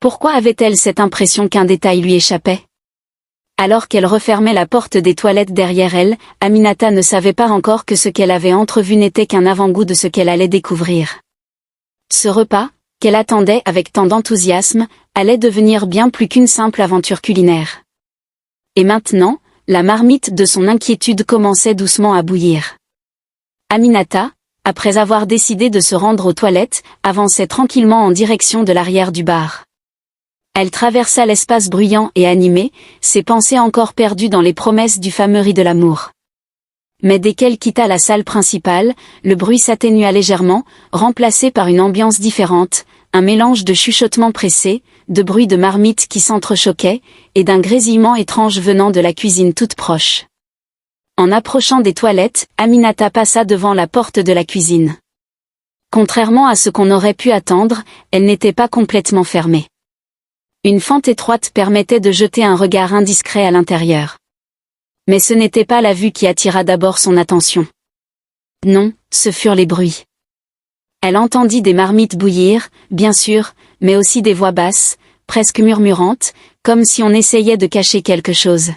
Pourquoi avait-elle cette impression qu'un détail lui échappait? Alors qu'elle refermait la porte des toilettes derrière elle, Aminata ne savait pas encore que ce qu'elle avait entrevu n'était qu'un avant-goût de ce qu'elle allait découvrir. Ce repas, qu'elle attendait avec tant d'enthousiasme, allait devenir bien plus qu'une simple aventure culinaire. Et maintenant, la marmite de son inquiétude commençait doucement à bouillir. Aminata, après avoir décidé de se rendre aux toilettes, avançait tranquillement en direction de l'arrière du bar. Elle traversa l'espace bruyant et animé, ses pensées encore perdues dans les promesses du fameux riz de l'amour. Mais dès qu'elle quitta la salle principale, le bruit s'atténua légèrement, remplacé par une ambiance différente, un mélange de chuchotements pressés, de bruits de marmites qui s'entrechoquaient, et d'un grésillement étrange venant de la cuisine toute proche. En approchant des toilettes, Aminata passa devant la porte de la cuisine. Contrairement à ce qu'on aurait pu attendre, elle n'était pas complètement fermée. Une fente étroite permettait de jeter un regard indiscret à l'intérieur. Mais ce n'était pas la vue qui attira d'abord son attention. Non, ce furent les bruits. Elle entendit des marmites bouillir, bien sûr, mais aussi des voix basses, presque murmurantes, comme si on essayait de cacher quelque chose.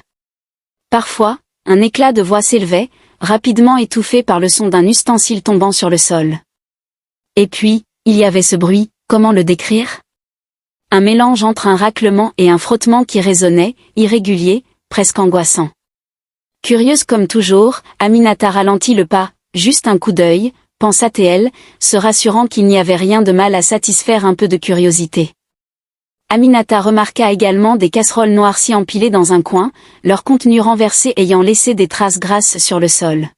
Parfois, un éclat de voix s'élevait, rapidement étouffé par le son d'un ustensile tombant sur le sol. Et puis, il y avait ce bruit, comment le décrire? Un mélange entre un raclement et un frottement qui résonnait, irrégulier, presque angoissant. Curieuse comme toujours, Aminata ralentit le pas, juste un coup d'œil, pensa-t-elle, se rassurant qu'il n'y avait rien de mal à satisfaire un peu de curiosité. Aminata remarqua également des casseroles noircies empilées dans un coin, leur contenu renversé ayant laissé des traces grasses sur le sol.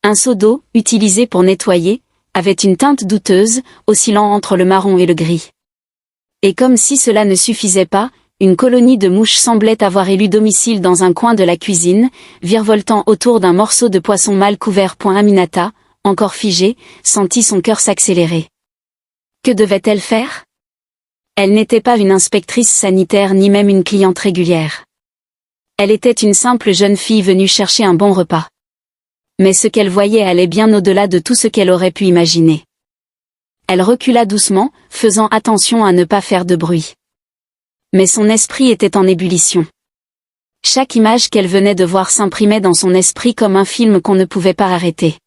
Un seau d'eau, utilisé pour nettoyer, avait une teinte douteuse, oscillant entre le marron et le gris. Et comme si cela ne suffisait pas, une colonie de mouches semblait avoir élu domicile dans un coin de la cuisine, virevoltant autour d'un morceau de poisson mal couvert. Aminata, encore figée, sentit son cœur s'accélérer. Que devait-elle faire? Elle n'était pas une inspectrice sanitaire ni même une cliente régulière. Elle était une simple jeune fille venue chercher un bon repas. Mais ce qu'elle voyait allait bien au-delà de tout ce qu'elle aurait pu imaginer. Elle recula doucement, faisant attention à ne pas faire de bruit. Mais son esprit était en ébullition. Chaque image qu'elle venait de voir s'imprimait dans son esprit comme un film qu'on ne pouvait pas arrêter.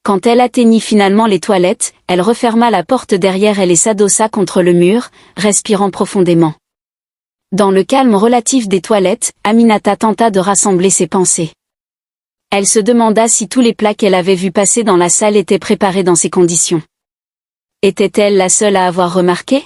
Quand elle atteignit finalement les toilettes, elle referma la porte derrière elle et s'adossa contre le mur, respirant profondément. Dans le calme relatif des toilettes, Aminata tenta de rassembler ses pensées. Elle se demanda si tous les plats qu'elle avait vus passer dans la salle étaient préparés dans ces conditions. Était-elle la seule à avoir remarqué?